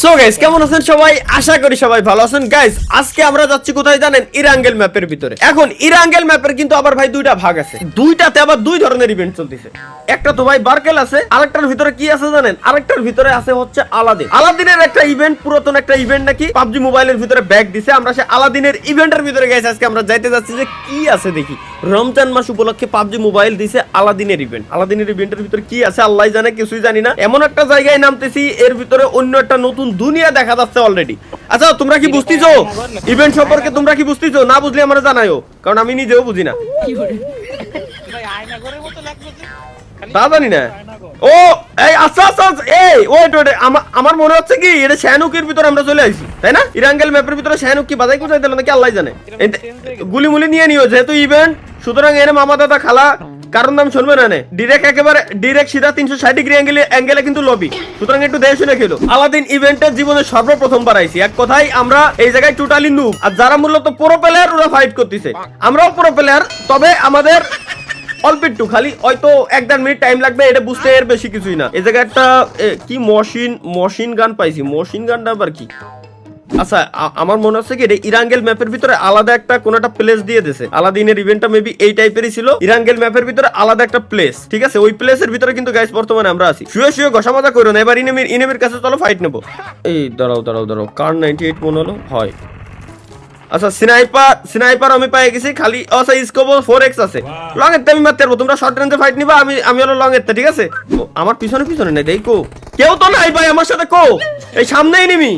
So guys কেমন আছেন সবাই? আশা করি সবাই ভালো আছেন। গাইস আজকে আমরা যাচ্ছি কোথায় জানেন? ইরাঙ্গেল ম্যাপের ভিতরে। এখন ইরাঙ্গেল ম্যাপের কিন্তু আবার ভাই দুইটা ভাগ আছে, দুইটাতে আবার দুই ধরনের ইভেন্ট চলতেছে। একটা তো ভাই বার্কেল আছে, আরেকটার ভিতরে কি আছে জানেন? আরেকটার ভিতরে আছে হচ্ছে আলাদিন। আলাদিনের একটা ইভেন্ট, পুরাতন একটা ইভেন্ট নাকি পাবজি মোবাইলের ভিতরে ব্যাগ দিছে। আমরা সে আলাদিনের ইভেন্টের ভিতরে গাইস আজকে আমরা যাইতে যাচ্ছি যে কি আছে দেখি। রমজান মাস উপলক্ষে পাবজি মোবাইল দিছে আলাদিনের ইভেন্ট। আলাদিনের ইভেন্টের ভিতরে কি আছে আল্লাহ জানে, কিছুই জানি না। এমন একটা জায়গায় নামতেছি, এর ভিতরে অন্য একটা নতুন দুনিয়া দেখা যাচ্ছে অলরেডি। আচ্ছা তোমরা কি বুঝতেছো ইভেন্ট সম্পর্কে? তোমরা কি বুঝতেছো? না বুঝলে আমরা জানাইও, কারণ আমি নিজেও বুঝি না। তা জানি না। ও এই আচ্ছা আচ্ছা, এই ওয়েট ওয়েট, আমার মনে হচ্ছে কি এটা শাহনুকের ভিতরে আমরা চলে আসি, তাই না? ইরাঙ্গেল ম্যাপের ভিতরে শাহনুক কি বাজাই কোথায় দিল নাকি আল্লাহ জানে। গুলি মুলি নিয়ে নিও, যেহেতু ইভেন্ট, সুতরাং এর মামা দাদা খালা কারণ নাম শুনবে না, ডিরেক্ট একেবারে ডিরেক্ট সিধা 360 ডিগ্রি অ্যাঙ্গেলে কিন্তু লবি, সুতরাং একটু দেখে শুনে খেলো। আলাদিন ইভেন্টের জীবনে সর্বপ্রথমবার আইছি। এক কথায় আমরা এই জায়গায় টোটালি নুব, আর যারা মূলত প্রো প্লেয়ার ওরা ফাইট করতেছে। আমরাও প্রো প্লেয়ার, তবে আমাদের অল্প একটু, খালি হয়তো 1-1.5 মিনিট টাইম লাগবে এটা বুঝতে, এর বেশি কিছুই না। এই জায়গায় একটা কি মশিন গান পাইছি। মশিন গানটা আবার কি? আচ্ছা আমার মনে হচ্ছে কি এটা ইরাঙ্গেল ম্যাপের ভিতরে আলাদা একটা কোন একটা প্লেস দিয়ে দিয়েছে। আলাদিনের ইভেন্টটা মেবি এই টাইপেরই ছিল। ইরাঙ্গেল ম্যাপের ভিতরে আলাদা একটা প্লেস, ঠিক আছে? ওই প্লেসের ভিতরে কিন্তু গাইস বর্তমানে আমরা আছি। শুয়ে শুয়ে ঘষা মাজা করো না, এবার ইনেমির কাছে চলো ফাইট নেবো। এই দাঁড়াও কার 98 মনে হলো হয়। আচ্ছা স্নাইপার আমি পাই গেছি, খালি আচ্ছা স্কোপ 4x আছে। লং এর আমি মারতে পারবো, তোমরা শর্ট রেঞ্জে ফাইট নিবা, আমি হলো লং এর, ঠিক আছে? আমার পিছনে নাই দেখো, কেউ তো নাই ভাই আমার সাথে। কো এই সামনেই নিমি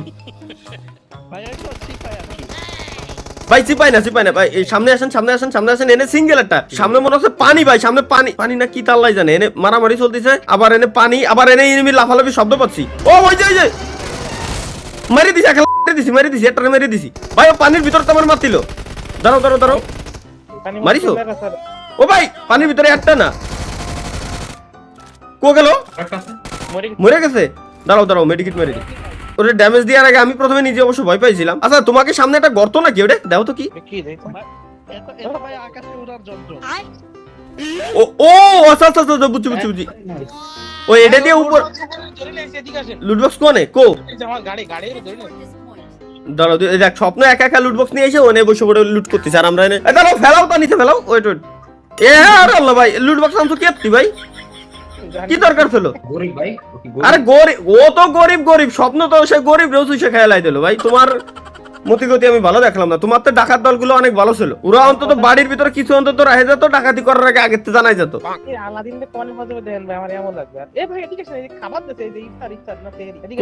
ভাই, চিপাই না ভাই, এই সামনে আসেন। এনে সিঙ্গেল একটা সামনে মনে হচ্ছে পানি ভাই, সামনে পানি না কি তাল্লাই জানে। এনে মারামারি চলতেছে, আবার এনে পানি, আবার এনে এনিমি লাফালাফি শব্দ পাচ্ছি। ও ওই যে মারি দিছি একটা মেরে দিছি ভাই। ও পানির ভিতর তো আমার মারছিল। দাঁড়াও মারিছো? ও ভাই পানির ভিতরে একটা না, কো গেল? মরে গেছে। দাঁড়াও মেডিকেট মেরে দিই। ওরে ড্যামেজ দেওয়ার আগে আমি প্রথমে নিজে অবশ্য ভয় পাইছিলাম। আচ্ছা তোমাকে সামনে একটা গর্ত না কি ওটা দাও তো কি? ও আচ্ছা বুঝছি। ও এটা দিয়ে উপর লুটবক্স কোনে কো? দাঁড়াও দেখ, স্বপ্ন একা লুটবক্স নিয়ে এসে ওনে বসে পড়ে লুট করতেছে, আর আমরা এনে দাঁড়াও ফেলাও তা নিচে ফেলাও। ওয়েট এ আর আল্লাহ ভাই, লুটবক্স আনছো কি আপনি ভাই? কি দরকার ছিল? আরে ও তো গরিব স্বপ্ন তো সে গরিব রোজ সে খেয়ালাই দিল ভাই। তোমার মতিগতি আমি ভালো দেখলাম না। তোমার তো ডাকাত দলগুলো অনেক ভালো ছিল, ওরা অন্তত বাড়ির ভিতরে কিছু অন্তত রাখে যেত, ডাকাতি করার আগে আগের থেকে জানাই যেত।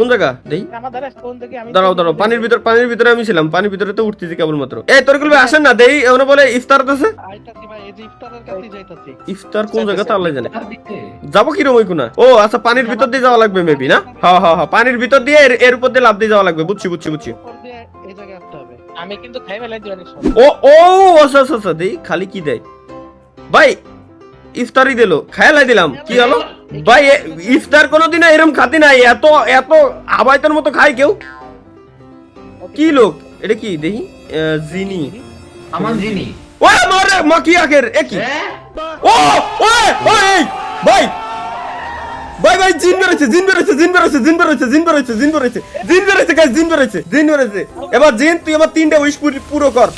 কোন জায়গা দেই? দাঁড়াও পানির ভিতরে আমি ছিলাম, পানির ভিতরে তো উঠতেছি কেবলমাত্র। এই তোরগুলো আসেন না দেই, এমন বলে ইফতার আছে। ইফতার কোন জায়গা তো আল্লাহ জানে। যাবো কিরম ওই কোনা? ও আচ্ছা পানির ভিতর দিয়ে যাওয়া লাগবে মেবি, না? হ্যাঁ পানির ভিতর দিয়ে এর উপর দিয়ে লাফ দিয়ে যাওয়া লাগবে। বুঝছি। আমি কিন্তু খাই ফেলাই দিবানি সব। ও আচ্ছা দেই খালি কি দেয় ভাই? ইফতারি দিল, খায়ালাই দিলাম, কি হলো ভাই? ইফতার কোনোদিনও এরকম খাতি নাই, এত আবাইতের মতো খায় কেউ? কি লোক এটা? কি দেখি জিনি আমার জিনি ওই মারে মাকি আখের এ কি? ও এই ভাই জিন বেরোচ্ছে। এবার জিন তুই আমার 3টা উইশ পুরো কর।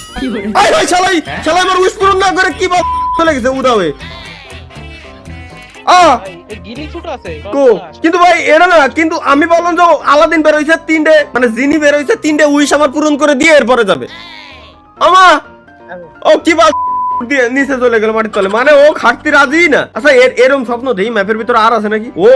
ভাই শালাই আমার উইশ পূরণ না করে কি চলে গেছে উদা হয়ে। কিন্তু ভাই এটা না, কিন্তু আমি বললাম যে আলাদিন বেরোইছে 3টে, মানে জিনি বেরোইছে 3টে উইশ আমার পূরণ করে দিয়ে এরপরে যাবে। আমা ও কি নিচে চলে গেল মাটির তলে, মানে ও খাটতে রাজি না। আচ্ছা এরকম স্বপ্ন দেই ম্যাপের ভিতরে আর আছে নাকি? ও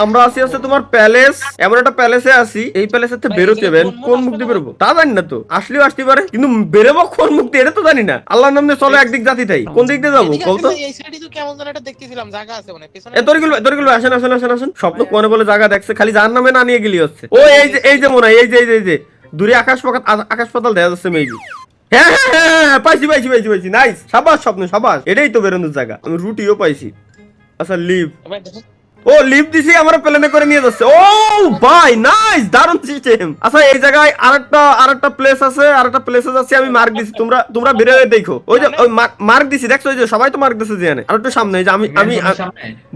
আমরা আছি তোমার প্যালেস, এমন একটা প্যালেসে আছি। এই প্যালেসের থেকে বেরোতে হবে, কোন মুখ দিয়ে বেরোবো তা জানি না তো। আসলেও আসতে পারে, কিন্তু বেরোবো কোন মুখ দিয়ে এটা তো জানি না। আল্লাহর নাম নিয়ে চলো একদিক জাতি তাই, কোন দিক দিয়ে যাবো কও তো? এই সাইডে তো কেমন যেন একটা দেখতেছিলাম জায়গা আছে মানে পেছনে। তোরগুলো আসেন। স্বপ্ন কোনে বলে জায়গা দেখছে, খালি যার নামে না নিয়ে গেলি হচ্ছে। ও এই যে মনে হয় এই যে দূরে আকাশ পাতাল দেখা যাচ্ছে মেবি। হ্যাঁ পাইছি নাইস, সাবাস স্বপ্ন সাবাস, এটাই তো বেরোনোর জায়গা। আমি রুটিও পাইছি। আচ্ছা লিভ ও লিফট দিছি আমার প্লেনে করে নিয়ে যাচ্ছে। ও ভাই নাইস, দারুণ সিস্টেম। আচ্ছা এই জায়গায় আরেকটা প্লেস আছে, আরেকটা প্লেসে যাচ্ছি আমি, মার্ক দিছি, তোমরা বের হয়ে দেখো। ওই যে ওই মার্ক দিছি দেখছো, ওই যে সবাই তো মার্ক দিছে জানে। আর একটু সামনে এই যে আমি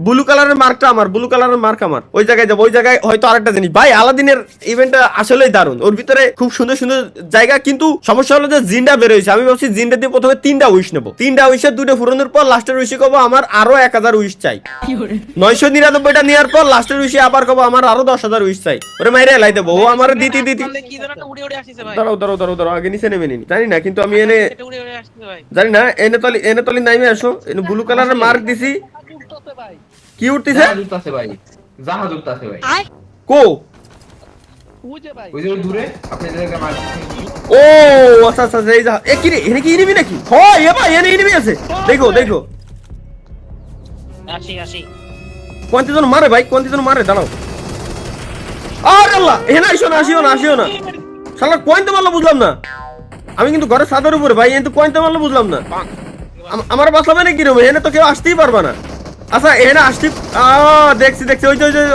ব্লু কালারের মার্কটা আমার, ব্লু কালারের মার্ক আমার। ওই জায়গায় যাবো, ওই জায়গায় হয়তো আরেকটা জিনিস। ভাই আলাদিনের ইভেন্টটা আসলেই দারুণ, ওর ভিতরে খুব সুন্দর সুন্দর জায়গা, কিন্তু সমস্যা হলো যে জিনটা বের হয়েছে। আমি ভাবছি জিনটা দিয়ে প্রথমে 3টা উইশ নেবো, 3টা উইশের 2টা ফুরানোর পর লাস্টের উইশে কব আমার আরো 1000 উইশ চাই। 999টা নেওয়ার পর লাস্টের উইশে আবার কব আমার আরো 10,000 উইশ চাই। ওরে মাইরে লাই দেবো, ও আমার দিতি দাঁড়াও আগে নিচে নেমে নিনি, জানি না কিন্তু আমি এনে জানি না, এনে তলি নাইমে আসো। এনে ব্লু কালারের মার্ক দিছি। কি উঠতেছে ভাই? জাহাজ উঠতেছে ভাই। কো ওই যে দূরে আপনি যেটা মারছেন। ও আচ্ছা এই যা এ কি রে, এনে কি এনিমি নাকি? হয় এ ভাই এনে এনিমি আছে, দেখো আসি কোনটি জন মারে ভাই, কোনটি জন মারে, দাঁড়াও। আরে আল্লাহ, এখানে আসিও না শালা কোনতে মারলো বুঝলাম না। আমি কিন্তু ঘরে ছাদের উপরে ভাই, কিন্তু কোনতে মারলো বুঝলাম না। আমার বাঁচাবে না কিরকম, এখানে তো কেউ আসতেই পারবে না। আচ্ছা এখানে আসছি, দেখছি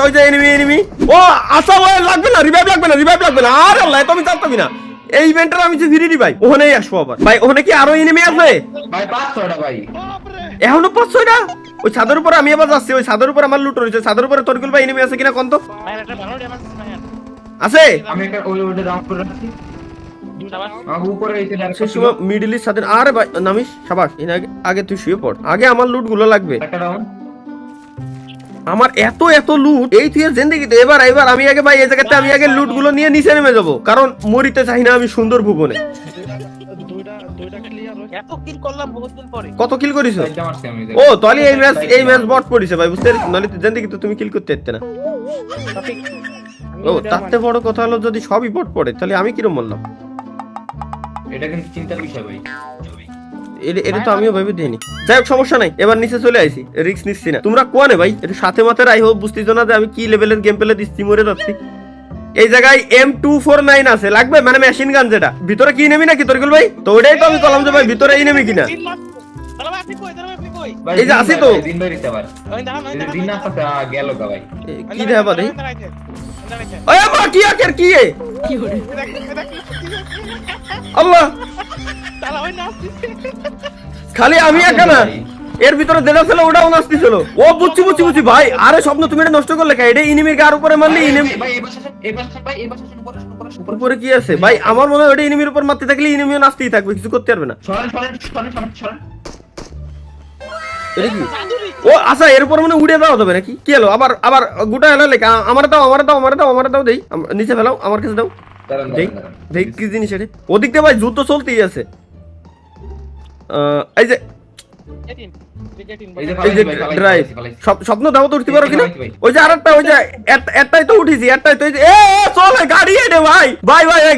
ওই যে এনিমি। ও আচ্ছা ওই লাগবে না, রিভাইভ লাগবে না। আরে আল্লাহ, তুমি জানতামই না এই ইভেন্টটা আমি যে ফিরি ভাই, ওখানেই আসবো আবার। ভাই ওখানে কি আরো এনিমি আছে ভাই? 500টা ভাই, এখনো 500টা। ওই ছাদের উপরে আমি আবার যাচ্ছি, ওই ছাদের উপরে আমার লুট রয়েছে। ছাদের উপরে তরকুল ভাই এনিমি আছে কিনা কোন তো? আছে, আমি একটা ওই রাউন্ড করে রাখছি। আমি উপরে এসে ডাইরেক্ট মিডল ইস্ট ছাদের। আরে ভাই নামিস, সাবাস। আগে তুই শুয়ে পড়, আগে আমার লুট গুলো লাগবে। একটা রাউন্ড আমার এত লুট এই তুই জিন্দেগিতে। এবার আমি আগে ভাই এই জায়গাতে আমি আগে লুট গুলো নিয়ে নিচে নেমে যাবো, কারণ মরিতে চাই না আমি সুন্দর ভুবনে। কত কিল করিস? ও তাহলে এই ম্যাচ বট পড়িছে ভাই, বুঝতে পারিস? নাহলে জিন্দেগিতে তুমি কিল করতে পারতে না। ও তাতে বড় কথা হলো যদি সবই বট পড়ে তাহলে আমি কিরম বললাম। এটা কিন্তু চিন্তার বিষয় ভাই। এটা তো আমিও ভেবে দিইনি। যাই হোক সমস্যা নাই, এবার নিচে চলে আইছি, রিস্ক নিচ্ছি না। তোমরা কোয়ানে ভাই একটু সাথে মাথে রাই হোক, বুঝতেছো না যে আমি কি লেভেলের গেম প্লে দিচ্ছি, মরে যাচ্ছি। এই জায়গায় M249 আছে, লাগবে মানে মেশিন গান, যেটা ভিতরে কি নেমি নাকি তরকুল ভাই? তো ওটাই তো আমি বললাম যে ভাই ভিতরে এই নেমি কিনা। এই যে আছে তো দিন ভাই দিতে পার। দিন না পাতা গেল গা ভাই। কি দেবা দেই? ওই মা কি আকের কি এ? আল্লাহ, খালি আমি একা না, এর ভিতরে যেটা ছিল ওটাও নাচতেছিল। ও বুঝছি ভাই। আরে স্বপ্ন তুমি এটা নষ্ট করলে কা? এটা ইনিমির গার উপরে মারলে ইনিমি উপরে কি আছে ভাই? আমার মনে হয় ওটা ইনিমির উপর মারতে থাকলে ইনিমিও নাচতেই থাকবে, কিছু করতে পারবে না। এটা কি? ও আচ্ছা এর উপর মানে উড়ে দেওয়া যাবে নাকি? কি হলো আবার গোটা এলো লেখা। আমার দাও দেই, নিচে ফেলাও, আমার কাছে দাও দেই কি জিনিস এটা? ওদিক দিয়ে ভাই যুদ্ধ চলতেই আছে। এই যে ড্রাইভ স্বপ্ন দাও তো উঠতে পারো কিনা? ওই যে আরেকটা, ওই যে একটাই তো উঠেছি, একটাই তো। চল গাড়ি এনে ভাই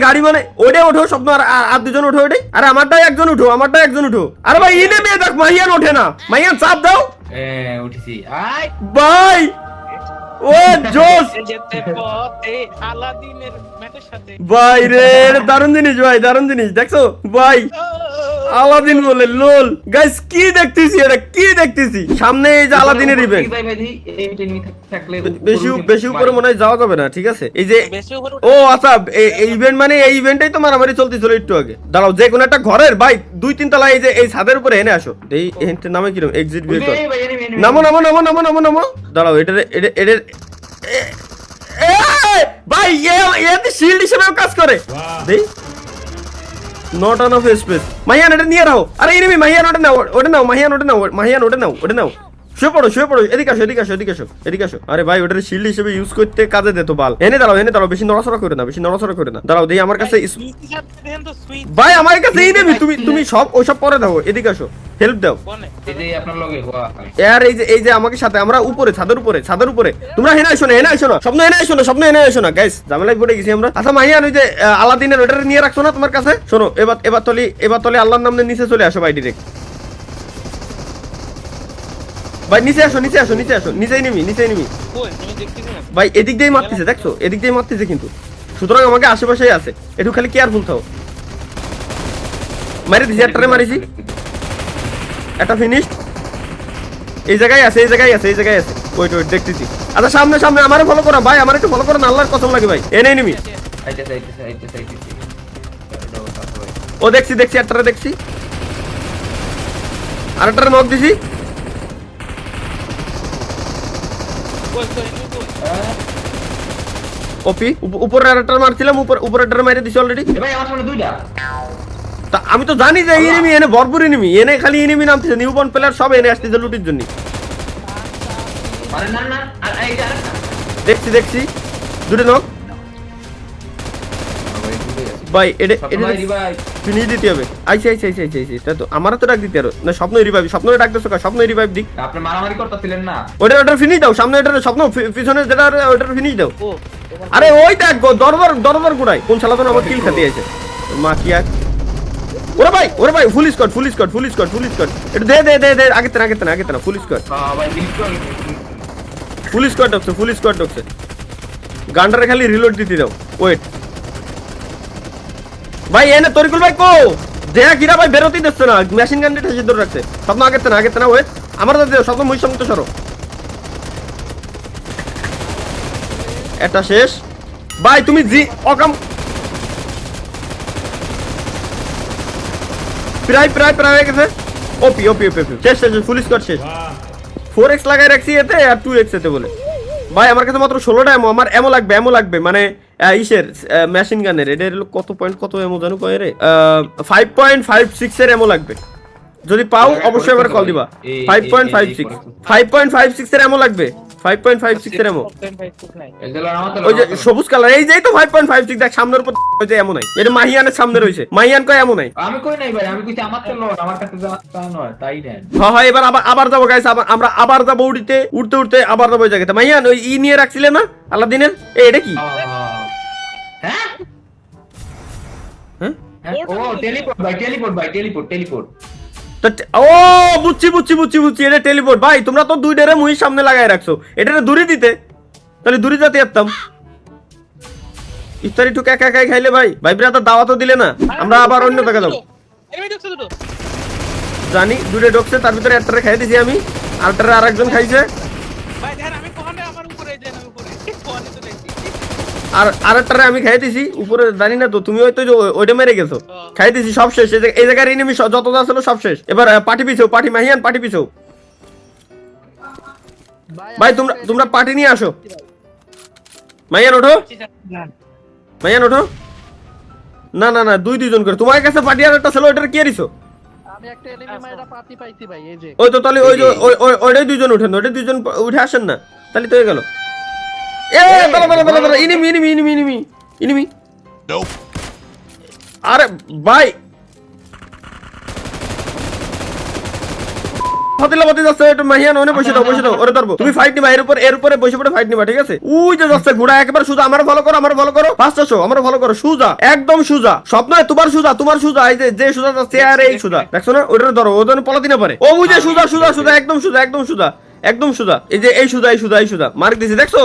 গাড়ি মানে ওটা ওঠো স্বপ্ন, আর দুজন ওঠো ওটাই। আরে আমারটাই একজন উঠো। আরে ভাই ইনে মেয়ে দেখ, মাহিয়ান ওঠে না। মাহিয়ান চাপ দাও। উঠেছি ভাই ও জোস ভাই রে, দারুণ জিনিস দেখছো ভাই? আলাদিন বলে লোল গাইস, কি দেখতেছি সামনে এই যে আলাদিনের ইভেন্ট। বেশি উপরে মনে হয় যাওয়া যাবে না, ঠিক আছে? এই যে ও আচ্ছা এই ইভেন্ট মানে এই ইভেন্টটাই তো মারামারি চলতেছিল একটু আগে। দাঁড়াও, যে কোনো একটা ঘরের ভাই 2-3 তলা এই যে এই ছাদের উপরে এনে আসো। এই এখানে নামে কিরকম এক্সিট ভেহিকল। নামো। দাঁড়াও এটা ভাই এতে শিল্ড হিসেবেও কাজ করে। দেই not on of speech. Mahiyan এটা নিয়ে রাখো। আরে এনিমি মাহিয়ান ওটা নাও। শুয়ে পড়ো। এদিকে আসো। আরে ভাই ওটার শিল্ড হিসেবে ইউজ করতে কাজে দে তো বাল। এনে দাঁড়াও, বেশি নড়াচড়া করে না। দাঁড়াও দেই, আমার কাছে ভাই আমার কাছে এই নেবি তুমি সব ওইসব পরে দাও। এদিকে আসো, হেল্প দাও। এই যে আমাকে সাথে আমরা উপরে ছাদের উপরে তোমরা হেনে আসো না। স্বপ্ন এনে আসো না গাইস, ঝামেলায় পড়ে গেছি আমরা। আচ্ছা মাহিয়ান ওই যে আলাদিনের ওটা নিয়ে রাখছো না তোমার কাছে? শোনো এবার তলি আল্লাহর নামে নিচে চলে আসো ভাই, ডিরেক্ট ভাই নিচে আসো। নিচেই নিমি ভাই, এদিক দিয়ে মারতেছে কিন্তু, সুতরাং আমাকে আশেপাশেই আছে, একটু খালি কেয়ারফুল থাও। মারি দিছি, একটারে মারিছি, একটা ফিনিশ। এই জায়গায় আছে ওয়েট দেখতেছি। আচ্ছা সামনে সামনে আমারে ফলো করো ভাই, আমার একটু ফলো করো না, আল্লাহর কসম লাগে ভাই। এনে এনিমি আইতেছে ও দেখছি একটারে দেখছি, আরেকটারে নক দিছি। ওপি উপরে আরেকটারে মারছিলাম, উপরেরটারে মাইরে দিছি অলরেডি। ভাই আমার সামনে দুইটা। তা আমি তো জানি যে এনিমি এনে ভরপুর এনিমি, এনে খালি এনিমি নামতেছে, নিউ বর্ন প্লেয়ার সব এনে আসতেছে লুটির জন্য। আরে না আর এইটা আরেকটা। দেখছি দুটো নক ভাই। এটা ভাই ফিনিশ দিতে হবে। আইছে তাই তো আমারও তো ডাক দিতে আরো না। স্বপ্ন ডাক দিছো কা? স্বপ্ন রিভাইভ দিক। আপনি মারামারি করতেছিলেন না? ওটা ফিনিশ দাও, সামনে ওটা স্বপ্ন পিছনে যেটা ওটা ফিনিশ দাও। ও আরে ওই দেখ দরবার গুড়াই কোন শালা তো আমার কিল খেতে আছে মা কি আর। ওরে ভাই ফুল স্কোয়াড এটা দে আগে তেনা ফুল স্কোয়াড ভাই বিস্কুট ফুল স্কোয়াড ঢুকছে। গানটারে খালি রিলোড দিতে দাও। ওয়েট ভাই এনে তরিকুল ভাই কো দেয়া কিরা ভাই বেরোতেই দিচ্ছে না, মেশিন গান ঠেসে ধরে রাখছে। স্বপ্ন আগে তেনা ওয়েট আমার দাও স্বপ্ন মই সামনে তো সরো। এটা শেষ ভাই, তুমি জি অকাম প্রায় হয়ে গেছে। ওপি শেষ ফুল স্কোয়াড শেষ। 4x লাগাই রাখছি এতে আর 2x এতে বলে। ভাই আমার কাছে মাত্র 16টা এমো, আমার এমো লাগবে মানে ইসের মেশিন গানের। এটা হলো কত পয়েন্ট কত এমো জানো কয় রে, 5.56 এর এমো লাগবে। যদি পাও অবশ্যই এবার কল দিবা। 5.56 এর এমো লাগবে, 5.56 এর এমো। ওই যে সবুজ কালার, এই যেই তো 5.56 দেখ সামনের উপর ওই যে এমো নাই। এটা মাহিয়ানের সামনে রইছে, মাহিয়ান কয় এমো নাই। আমি কই নাই ভাই, আমি কইছি আমার তো লট, আমার কাছে যা নয় তাই দেন। হ্যাঁ এবার আবার যাবো গাইস, আমরা আবার যাবো উঠতে আবার যাবো ওই জায়গাতে। মাহিয়ান ওই নিয়ে রাখছিলে না আলাদিনের, এটা কি? হ্যাঁ ও টেলিপোর্ট ও বুঝছি এটা টেলিপোর্ট। ভাই তোমরা তো দুই ডেরে মুহির সামনে লাগাই রাখছো, এটা দূরে দিতে তাহলে দূরে যেতে পারতাম। ইফতারি টুক একাই খাইলে ভাই ব্রাদার দাওয়াতও দিলে না। আমরা আবার অন্য জায়গা যাবো। জানি দুটো ঢুকছে, তার ভিতরে একটারে খাই দিছি আমি, আরটারে আরেকজন খাইছে, আর আরেকটারে আমি খাই দিছি উপরে। জানি না তো তুমি হয়তো ওইটা মেরে গেছো, খাই দিছি সব শেষ। এই জায়গার এনিমি যত যা ছিল সব শেষ। এবার পার্টি পিছাও, মাহিয়ান পার্টি পিছাও। ভাই তোমরা পার্টি নিয়ে আসো। মাহিয়ান ওঠো না দুইজন করে তোমার কাছে পার্টি। আর একটা ছিল ওইটার কি আরিছো? আমি একটা এনিমি মাইরা পার্টি পাইছি ভাই। এই যে ওই তো তাহলে ওই যে ওইটাই দুইজন উঠেন, ওইটাই দুইজন উঠে আসেন না, তাহলে তো হয়ে গেল। ইনিমি আরে ভাই ফাতিলাবাতি যাচ্ছে। এটা মাহিয়ান ওনে বসে দাও ওরে ধরবো। তুমি ফাইট নিবা এর উপরে বসে পড়ে ফাইট নিবা, ঠিক আছে? ওই যে যাচ্ছে ঘোড়া একেবারে সোজা। আমার ফলো করো ফাস্ট আসো, আমার ফলো করো সোজা, একদম সোজা। স্বপ্ন তোমার সোজা এই যে সোজা যাচ্ছে আর এই সোজা দেখছো না, ওইটা ধরো। ও যেন পলাতি না পারে। ও ওই যে সোজা একদম সোজা এই যে এই সোজা মার্ক দিছি দেখছো?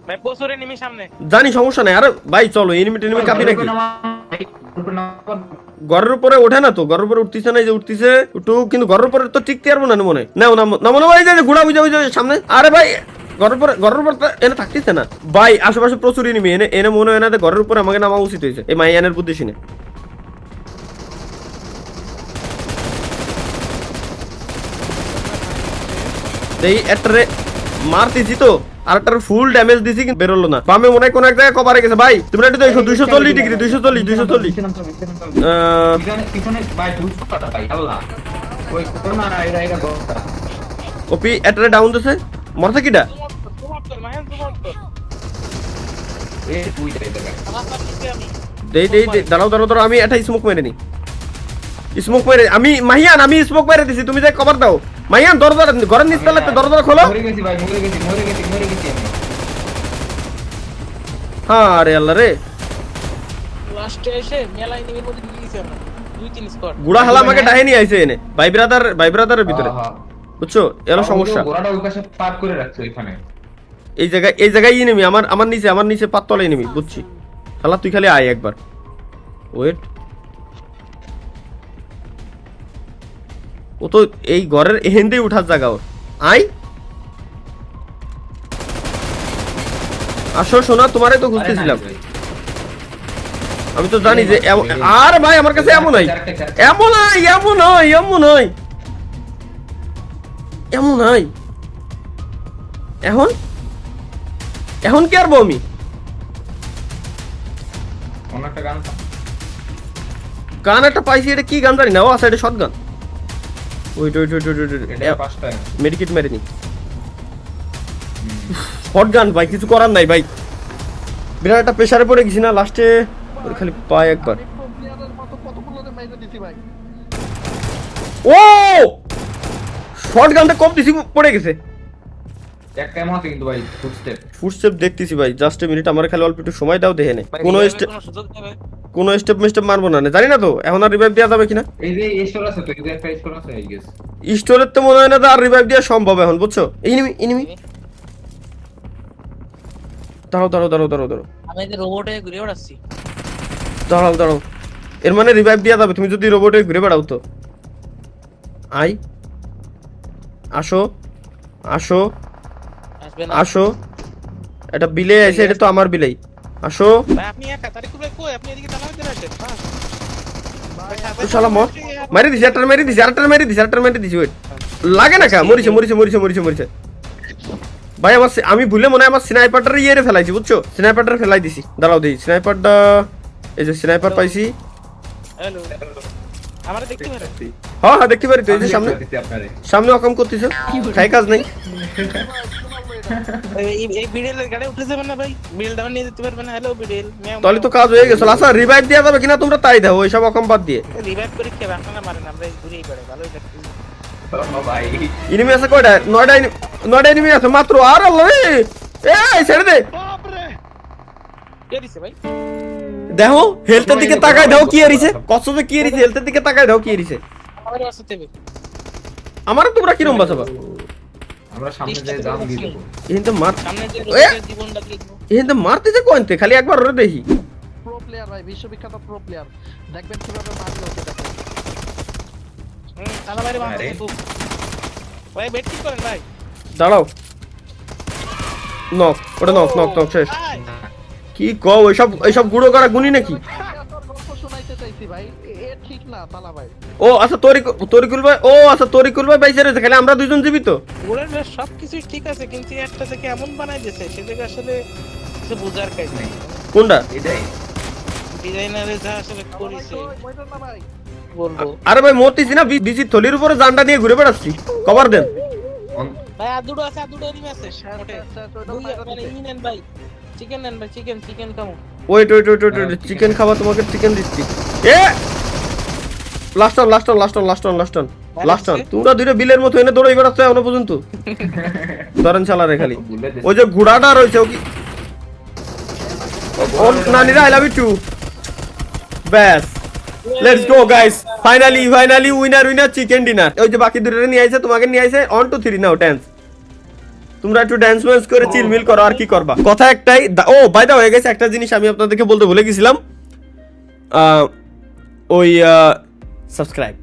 ভাই প্রচুর এনিমি সামনে। জানি সমস্যা নাই। আরে ভাই চলো এনিমি কাঁপি নাকি? ঘরের উপরে ওঠে না তো, ঘরের উপরে উঠতেছে না, এই যে উঠতেছে একটু, কিন্তু ঘরের উপরে তো টিকতে পারবো না মনে হয়। না মনে হয় যে ঘোড়া বুঝে সামনে। আরে ভাই ঘরের উপর এনে থাকতেছে না ভাই, আশেপাশে প্রচুর এনিমি। এনে মনে হয় না ঘরের উপরে আমাকে নামা উচিত হয়েছে এই মাইয়ানের বুদ্ধি শুনে। এই একটারে মারতেছি তো, আরেকটার ফুল ড্যামেজ দিছি কিন্তু বেরোলো না। বামে মনে হয় কোন এক জায়গায় কভারে গেছে। ভাই তোমরা একটু দেখো 240 ডিগ্রি 240 পিছনে ভাই 200 টাকা ভাই আল্লাহ। ওই কোন না এটা গোটা ওপি এটারে ডাউন দিছে। মরছে কিডা? এ তুই দেখ দেই দাঁড়াও আমি এটা স্মোক মেরে নি। আমি মাহিয়ান স্মোক মেরে দিছি, তুমি যাই কভার দাও। মাহিয়ান দরজা ঘরের নিচে লাগতে দরজা খোলো। মরে গেছি ভাই মরে গেছি আমি। হ্যাঁ আরে আল্লাহ রে, লাস্টে এসে মেলা এনিমির মধ্যে ঢুকে গেছি আমরা। 2-3 স্কোয়াড গুড়া হালা আমাকে ডাহে নিয়ে আইছে এনে ভাই ব্রাদারের ভিতরে। বুঝছো এলো সমস্যা। গোড়াটা ওই পাশে পার করে রাখছো এখানে। এই জায়গায় এনিমি আমার নিচে পাততলা এনিমি। বুঝছি শালা, তুই খালি আয় একবার। ওয়েট ও তো এই ঘরের এহেন্দেই উঠার জায়গা ওর। আই আসো সোনা, তোমারই তো খুঁজতেছিলাম। আমি তো জানি যে আর ভাই আমার কাছে এমন নাই, এমন নাই, এমন নাই, এমন নাই, এমন নাই। এখন এখন কি আর আমি অনেকটা গান গান একটা পাইছি, এটা কি গান জানি না। ও আচ্ছা, এটা shotgun. Wait wait wait wait এটা পাঁচটা মেডিকেট মেরেনি। শটগান ভাই, কিছু করার নাই ভাই। বিরাট একটা প্রেসারে পড়ে গেছি না লাস্টে, ওর খালি পায় একবার। আমি প্রো প্লেয়ারের মতো কতগুলো মাইরে দিছি ভাই। ও শটগানটা কম দিছি, পড়ে গেছে। একটা এমন আছে কিন্তু ভাই ফুটস্টেপ ফুটস্টেপ দেখতেছি ভাই, জাস্ট এ মিনিট, আমার খালি অল্প একটু সময় দাও, দেখে নে। কোনো স্টেপ সুযোগ দেবে কোনো স্টেপ মিস্টেপ মারবো না, জানি না তো এখন আর রিভাইভ দেওয়া যাবে কিনা। এই যে স্টোর আছে তো, এই যে একটা স্টোর আছে আই গেস। স্টোরের তো মনে হয় না আর রিভাইভ দেওয়া সম্ভব এখন, বুঝছো। এনিমি এনিমি, দাঁড়াও দাঁড়াও দাঁড়াও দাঁড়াও দাঁড়াও আমি এই যে রোবটে ঘুরে বেড়াচ্ছি। দাঁড়াও দাঁড়াও, এর মানে রিভাইভ দেওয়া যাবে তুমি যদি রোবটে ঘুরে বেড়াও তো। আই আসো আসো আসবে না আসো, এটা বিলে আছে, এটা তো আমার বিলেই। আসো ভাই, আপনি একা তারিকুল ভাই কই? আপনি এদিকে চালাতে আসেন। তো শালা মর, মারি দিছি, আরেকটা মারি দিছি, আরেকটা মারি দিছি, আরেকটা মারি দিছি। ওয়েট লাগে না কা, মরিছে মরিছে মরিছে মরিছে মরিছে ভাই। আমি ভুলে মনে হয় আমার স্নাইপারটার ইয়ে ফেলাইছি, বুঝছো। স্নাইপারটা ফেলাই দিছি, দাঁড়াও দিই স্নাইপারটা। এই যে স্নাইপার পাইছি। হ্যালো, আমারে দেখতে পারেন? হ্যাঁ হ্যাঁ দেখতে পারি তো, এই যে সামনে আপনারে সামনে অকাম করতেছো, খাই কাজ নাই। এই বিড়েলের গাড়ি উঠে যাবেন না ভাই? বিড়েল ডাউন নিয়ে যেতে পারবেন না? হ্যালো বিড়েল, তাহলে তো কাজ হয়ে গেছে। আচ্ছা রিভাইভ দেওয়া যাবে কিনা তোমরা তাই দাও, ওইসব অকাম বাদ দিয়ে। রিভাইভ করে খেয়ে আপনারা মারেন, আমরা ঘুরেই পড়ে ভালোই লাগছে। ও ভাই এনিমি আছে কয়টা? 9টা এনিমি আছে মাত্র। আর আল্লাহ রে, এই ছেড়ে দে। কে দিছে ভাই? দেখো হেলথের দিকে তাকায় দাও কি এরিছে, কষ্ট যে কি এরিছে, হেলথের দিকে তাকায় দাও কি এরিছে। আমারে আসতে হবে। আমারও তোমরা কিরম বাঁচাবা? আমরা সামনে যে জাম দিয়ে দেব। কিন্তু মার, সামনে যে এ! রোবটের জীবনটা দেখবো। কিন্তু মারতেছে কোনতে, খালি একবার ওরে দেখি। প্রো প্লেয়ার ভাই, বিশ্ববিখ্যাত প্রো প্লেয়ার। দেখবেন কিভাবে মারতে হচ্ছে দেখো। তালা বাইরে বাঁধা আরে। আছে খুব। ভাই বেট ঠিক করেন ভাই। দাঁড়াও, নক ওটা, নক নক নক শেষ। ভাই, কি কও, এইসব গুঁড়ো করা গুনি নাকি? তোর গল্প শোনাইতে চাইছি ভাই, এ ঠিক না তালা ভাই। ও আচ্ছা তরিকুল ভাই, ও আচ্ছা তরিকুল ভাই বাইসে রয়েছে, খালি আমরা দুজন জীবিত। ওরের সবকিছুই ঠিক আছে, কিন্তু একটা থেকে এমন বানাই দিয়েছে সেটাকে আসলে কিছু বোঝার কাজ নেই। কোনটা? এটাই ডিজাইনারে যা আসলে করেছে মইটার না ভাই। বলবো। আরে ভাই মরতেছি না, বিচির থলির উপরে জানটা নিয়ে ঘুরে বেড়াচ্ছি, কভার দেন। ভাই আর দুটো আছে, আর দুটো এনিমি আছে মোটে। আচ্ছা, ওইটা দুই মাইরা মানে দিছে। ই নেন ভাই, চিকেন নেন ভাই, চিকেন খামো। Wait wait wait wait, chicken খাওয়া, তোমাকে চিকেন দিচ্ছি। এ last one last one last one last one last one last one. তোমরা দুইটা বিলের মতো এনে দৌড়াই বেড়াচ্ছ এখনো পর্যন্ত। ধরেন চালারে খালি ওই যে ঘোড়াটা রয়েছে, ও কি ও নানিরা, আই লাভ ইউ টু। ব্যাস let's go guys, finally winner chicken dinner. ওই যে বাকি দুটোরে নিয়ে আইছে, তোমাকে নিয়ে আইছে। 1 2 3 নাও ডান্স। তোমরা একটু ডান্স ওয়ান্স করে চিলমিল করো, আর কি করবা। কথা একটাই, ও বাই দা হয়ে গেছে, একটা জিনিস আমি আপনাদেরকে বলতে ভুলে গেছিলাম। ওই সাবস্ক্রাইব